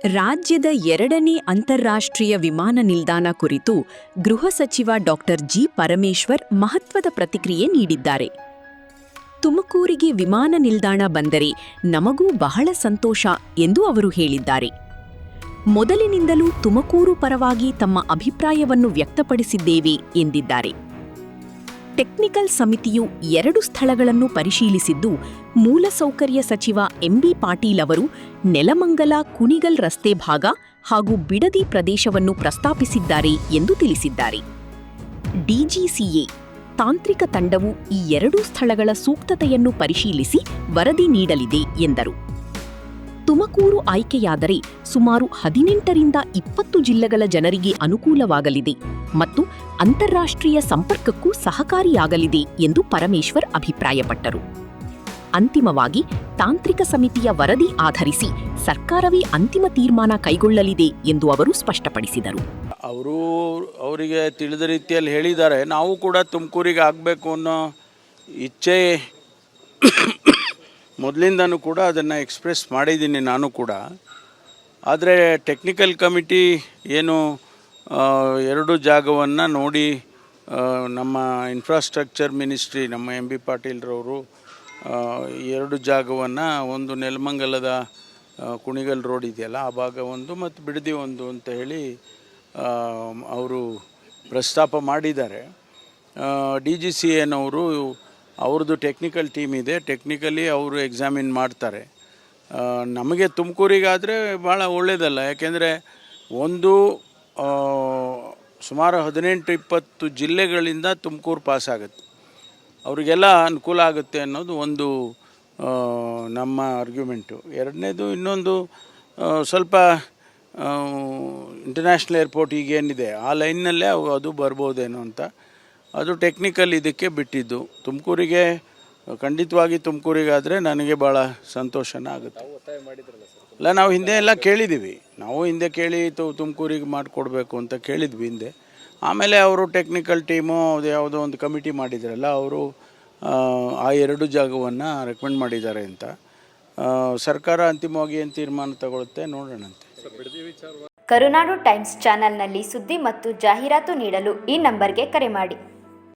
ರಾಜ್ಯದ 2ನೇ ಅಂತಾರಾಷ್ಟ್ರೀಯ ವಿಮಾನ ನಿಲ್ದಾಣ ಕುರಿತು ಗೃಹ ಸಚಿವ ಡಾಕ್ಟರ್ ಜಿ. ಪರಮೇಶ್ವರ್ ಮಹತ್ವದ ಪ್ರತಿಕ್ರಿಯೆ ನೀಡಿದ್ದಾರೆ. ತುಮಕೂರಿಗೆ ವಿಮಾನ ನಿಲ್ದಾಣ ಬಂದರೆ ನಮಗೂ ಬಹಳ ಸಂತೋಷ ಎಂದು ಅವರು ಹೇಳಿದ್ದಾರೆ. ಮೊದಲಿನಿಂದಲೂ ತುಮಕೂರು ಪರವಾಗಿ ತಮ್ಮ ಅಭಿಪ್ರಾಯವನ್ನು ವ್ಯಕ್ತಪಡಿಸಿದ್ದೇವೆ ಎಂದಿದ್ದಾರೆ. ಟೆಕ್ನಿಕಲ್ ಸಮಿತಿಯು 2 ಸ್ಥಳಗಳನ್ನು ಪರಿಶೀಲಿಸಿದ್ದು, ಮೂಲಸೌಕರ್ಯ ಸಚಿವ ಎಂಬಿ ಪಾಟೀಲ್ ಅವರು ನೆಲಮಂಗಲ ಕುಣಿಗಲ್ ರಸ್ತೆ ಭಾಗ ಹಾಗೂ ಬಿಡದಿ ಪ್ರದೇಶವನ್ನು ಪ್ರಸ್ತಾಪಿಸಿದ್ದಾರೆ ಎಂದು ತಿಳಿಸಿದ್ದಾರೆ. ಡಿಜಿಸಿಎ ತಾಂತ್ರಿಕ ತಂಡವು ಈ 2 ಸ್ಥಳಗಳ ಸೂಕ್ತತೆಯನ್ನು ಪರಿಶೀಲಿಸಿ ವರದಿ ನೀಡಲಿದೆ ಎಂದರು. ತುಮಕೂರು ಆಯ್ಕೆಯಾದರೆ ಸುಮಾರು 18ರಿಂದ 20 ಜಿಲ್ಲೆಗಳ ಜನರಿಗೆ ಅನುಕೂಲವಾಗಲಿದೆ ಮತ್ತು ಅಂತಾರಾಷ್ಟ್ರೀಯ ಸಂಪರ್ಕಕ್ಕೂ ಸಹಕಾರಿಯಾಗಲಿದೆ ಎಂದು ಪರಮೇಶ್ವರ್ ಅಭಿಪ್ರಾಯಪಟ್ಟರು. ಅಂತಿಮವಾಗಿ ತಾಂತ್ರಿಕ ಸಮಿತಿಯ ವರದಿ ಆಧರಿಸಿ ಸರ್ಕಾರವೇ ಅಂತಿಮ ತೀರ್ಮಾನ ಕೈಗೊಳ್ಳಲಿದೆ ಎಂದು ಅವರು ಸ್ಪಷ್ಟಪಡಿಸಿದರು. ಅವರಿಗೆ ತಿಳಿದ ರೀತಿಯಲ್ಲಿ ಹೇಳಿದ್ದಾರೆ. ನಾವು ಕೂಡ ತುಮಕೂರಿಗೆ ಆಗಬೇಕು ಅನ್ನೋ ಇಚ್ಛೆ ಮೊದಲಿಂದನೂ ಕೂಡ ಅದನ್ನು ಎಕ್ಸ್ಪ್ರೆಸ್ ಮಾಡಿದ್ದೀನಿ ನಾನು ಕೂಡ. ಆದರೆ ಟೆಕ್ನಿಕಲ್ ಕಮಿಟಿ ಏನು 2 ಜಾಗವನ್ನು ನೋಡಿ, ನಮ್ಮ ಇನ್ಫ್ರಾಸ್ಟ್ರಕ್ಚರ್ ಮಿನಿಸ್ಟ್ರಿ ನಮ್ಮ ಎಂ ಬಿ ಪಾಟೀಲ್ರವರು 2 ಜಾಗವನ್ನು, ಒಂದು ನೆಲಮಂಗಲದ ಕುಣಿಗಲ್ ರೋಡ್ ಇದೆಯಲ್ಲ ಆ ಭಾಗ ಒಂದು ಮತ್ತು ಬಿಡದಿ ಒಂದು ಅಂತ ಹೇಳಿ ಅವರು ಪ್ರಸ್ತಾಪ ಮಾಡಿದ್ದಾರೆ. DGCAನವರು ಅವ್ರದ್ದು ಟೆಕ್ನಿಕಲ್ ಟೀಮ್ ಇದೆ, ಟೆಕ್ನಿಕಲಿ ಅವರು ಎಕ್ಸಾಮಿನ್ ಮಾಡ್ತಾರೆ. ನಮಗೆ ತುಮಕೂರಿಗಾದರೆ ಭಾಳ ಒಳ್ಳೆಯದಲ್ಲ, ಯಾಕೆಂದರೆ ಒಂದು ಸುಮಾರು 18-20 ಜಿಲ್ಲೆಗಳಿಂದ ತುಮಕೂರು ಪಾಸಾಗುತ್ತೆ, ಅವರಿಗೆಲ್ಲ ಅನುಕೂಲ ಆಗುತ್ತೆ ಅನ್ನೋದು ಒಂದು ನಮ್ಮ ಆರ್ಗ್ಯುಮೆಂಟು. ಎರಡನೇದು, ಇನ್ನೊಂದು ಸ್ವಲ್ಪ ಇಂಟರ್ನ್ಯಾಷನಲ್ ಏರ್ಪೋರ್ಟ್ ಈಗೇನಿದೆ ಆ ಲೈನ್ನಲ್ಲೇ ಅದು ಬರ್ಬೋದೇನೋ ಅಂತ, ಅದು ಟೆಕ್ನಿಕಲ್ ಇದಕ್ಕೆ ಬಿಟ್ಟಿದ್ದು. ತುಮಕೂರಿಗೆ ಖಂಡಿತವಾಗಿ ತುಮಕೂರಿಗಾದರೆ ನನಗೆ ಭಾಳ ಸಂತೋಷನ ಆಗುತ್ತೆ. ಇಲ್ಲ, ನಾವು ಹಿಂದೆ ಎಲ್ಲ ಕೇಳಿದ್ದೀವಿ, ನಾವು ಹಿಂದೆ ಕೇಳಿ ತುಮಕೂರಿಗೆ ಮಾಡಿಕೊಡ್ಬೇಕು ಅಂತ ಕೇಳಿದ್ವಿ ಹಿಂದೆ. ಆಮೇಲೆ ಅವರು ಟೆಕ್ನಿಕಲ್ ಟೀಮು ಯಾವುದೋ ಒಂದು ಕಮಿಟಿ ಮಾಡಿದ್ರಲ್ಲ, ಅವರು ಆ 2 ಜಾಗವನ್ನು ರೆಕಮೆಂಡ್ ಮಾಡಿದ್ದಾರೆ ಅಂತ. ಸರ್ಕಾರ ಅಂತಿಮವಾಗಿ ಏನು ತೀರ್ಮಾನ ತಗೊಳುತ್ತೆ ನೋಡೋಣಂತೆ. ಕರುನಾಡು ಟೈಮ್ಸ್ ಚಾನೆಲ್ನಲ್ಲಿ ಸುದ್ದಿ ಮತ್ತು ಜಾಹೀರಾತು ನೀಡಲು ಈ ನಂಬರ್ಗೆ ಕರೆ ಮಾಡಿ.